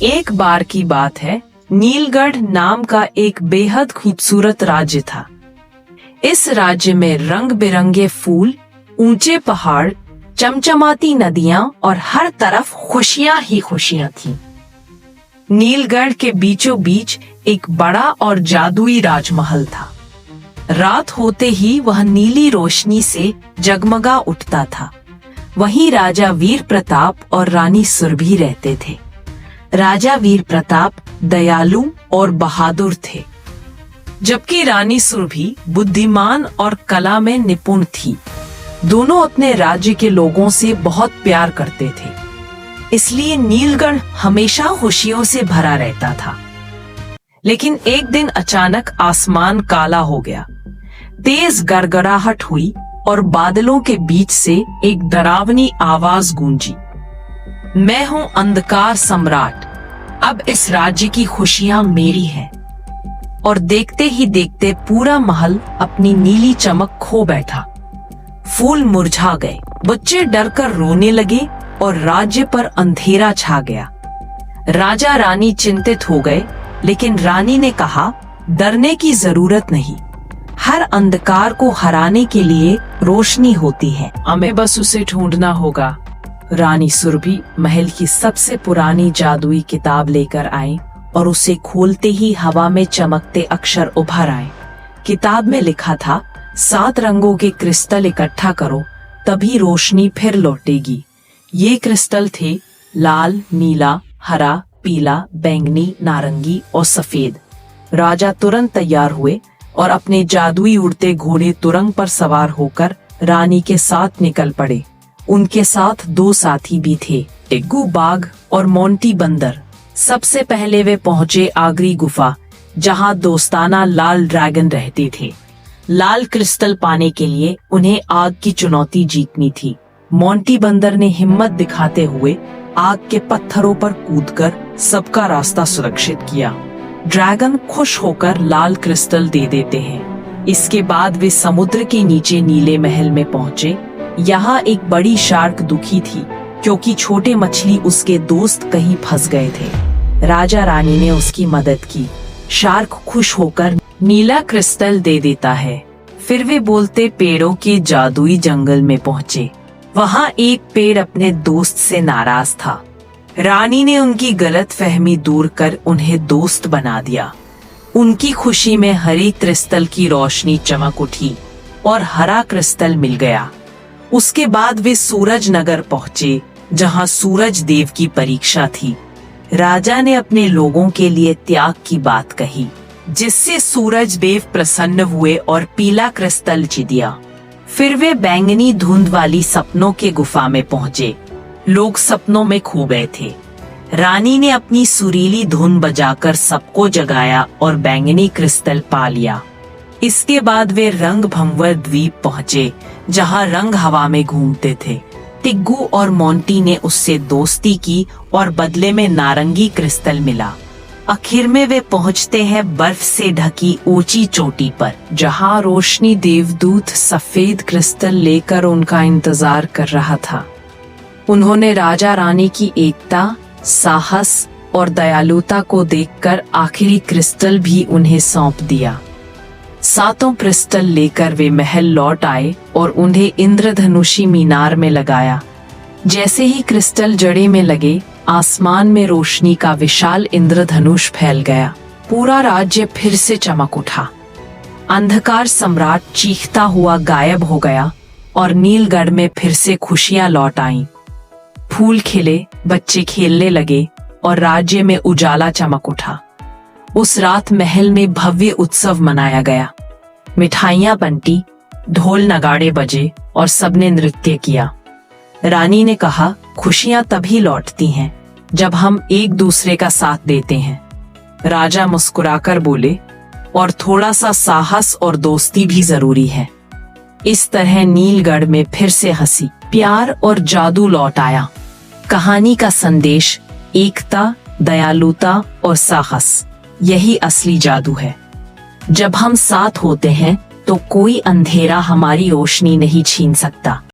एक बार की बात है, नीलगढ़ नाम का एक बेहद खूबसूरत राज्य था। इस राज्य में रंग बिरंगे फूल, ऊंचे पहाड़, चमचमाती नदियां और हर तरफ खुशियां ही खुशियां थीं। नीलगढ़ के बीचों बीच एक बड़ा और जादुई राजमहल था। रात होते ही वह नीली रोशनी से जगमगा उठता था। वहीं राजा वीर प्रताप और रानी सुरभि रहते थे। राजा वीर प्रताप दयालु और बहादुर थे, जबकि रानी सुरभि बुद्धिमान और कला में निपुण थी। दोनों अपने राज्य के लोगों से बहुत प्यार करते थे, इसलिए नीलगढ़ हमेशा खुशियों से भरा रहता था। लेकिन एक दिन अचानक आसमान काला हो गया। तेज गड़गड़ाहट हुई और बादलों के बीच से एक डरावनी आवाज गूंजी, मैं हूं अंधकार सम्राट, अब इस राज्य की खुशियां मेरी हैं। और देखते ही देखते पूरा महल अपनी नीली चमक खो बैठा। फूल मुरझा गए, बच्चे डरकर रोने लगे और राज्य पर अंधेरा छा गया। राजा रानी चिंतित हो गए, लेकिन रानी ने कहा, डरने की जरूरत नहीं, हर अंधकार को हराने के लिए रोशनी होती है, हमें बस उसे ढूंढना होगा। रानी सुरभि महल की सबसे पुरानी जादुई किताब लेकर आई और उसे खोलते ही हवा में चमकते अक्षर उभर आए। किताब में लिखा था, 7 रंगों के क्रिस्टल इकट्ठा करो, तभी रोशनी फिर लौटेगी। ये क्रिस्टल थे लाल, नीला, हरा, पीला, बैंगनी, नारंगी और सफेद। राजा तुरंत तैयार हुए और अपने जादुई उड़ते घोड़े तुरंग पर सवार होकर रानी के साथ निकल पड़े। उनके साथ 2 साथी भी थे, टिग्गू बाघ और मोंटी बंदर। सबसे पहले वे पहुंचे आगरी गुफा, जहां दोस्ताना लाल ड्रैगन रहते थे। लाल क्रिस्टल पाने के लिए उन्हें आग की चुनौती जीतनी थी। मोंटी बंदर ने हिम्मत दिखाते हुए आग के पत्थरों पर कूदकर सबका रास्ता सुरक्षित किया। ड्रैगन खुश होकर लाल क्रिस्टल दे देते हैं। इसके बाद वे समुद्र के नीचे नीले महल में पहुंचे। यहाँ एक बड़ी शार्क दुखी थी, क्योंकि छोटे मछली उसके दोस्त कहीं फंस गए थे। राजा रानी ने उसकी मदद की। शार्क खुश होकर नीला क्रिस्टल दे देता है। फिर वे बोलते पेड़ों के जादुई जंगल में पहुंचे। वहाँ एक पेड़ अपने दोस्त से नाराज था। रानी ने उनकी गलतफहमी दूर कर उन्हें दोस्त बना दिया। उनकी खुशी में हरी क्रिस्टल की रोशनी चमक उठी और हरा क्रिस्टल मिल गया। उसके बाद वे सूरज नगर पहुंचे, जहां सूरज देव की परीक्षा थी। राजा ने अपने लोगों के लिए त्याग की बात कही, जिससे सूरज देव प्रसन्न हुए और पीला क्रिस्टल जीत दिया। फिर वे बैंगनी धुंध वाली सपनों के गुफा में पहुंचे। लोग सपनों में खो गए थे। रानी ने अपनी सुरीली धुन बजाकर सबको जगाया और बैंगनी क्रिस्टल पा लिया। इसके बाद वे रंग भंवर द्वीप पहुंचे, जहां रंग हवा में घूमते थे। टिग्गू और मोंटी ने उससे दोस्ती की और बदले में नारंगी क्रिस्टल मिला। आखिर में वे पहुंचते हैं बर्फ से ढकी ऊंची चोटी पर, जहां रोशनी देवदूत सफेद क्रिस्टल लेकर उनका इंतजार कर रहा था। उन्होंने राजा रानी की एकता, साहस और दयालुता को देखकर आखिरी क्रिस्टल भी उन्हें सौंप दिया। 7 क्रिस्टल लेकर वे महल लौट आए और उन्हें इंद्रधनुषी मीनार में लगाया। जैसे ही क्रिस्टल जड़े में लगे, आसमान में रोशनी का विशाल इंद्रधनुष फैल गया। पूरा राज्य फिर से चमक उठा। अंधकार सम्राट चीखता हुआ गायब हो गया और नीलगढ़ में फिर से खुशियां लौट आईं। फूल खिले, बच्चे खेलने लगे और राज्य में उजाला चमक उठा। उस रात महल में भव्य उत्सव मनाया गया। मिठाइयां बंटी, ढोल नगाड़े बजे और सबने नृत्य किया। रानी ने कहा, खुशियां तभी लौटती हैं जब हम एक दूसरे का साथ देते हैं। राजा मुस्कुराकर बोले, और थोड़ा सा साहस और दोस्ती भी जरूरी है। इस तरह नीलगढ़ में फिर से हंसी, प्यार और जादू लौट आया। कहानी का संदेश एकता, दयालुता और साहस, यही असली जादू है। जब हम साथ होते हैं तो कोई अंधेरा हमारी रोशनी नहीं छीन सकता।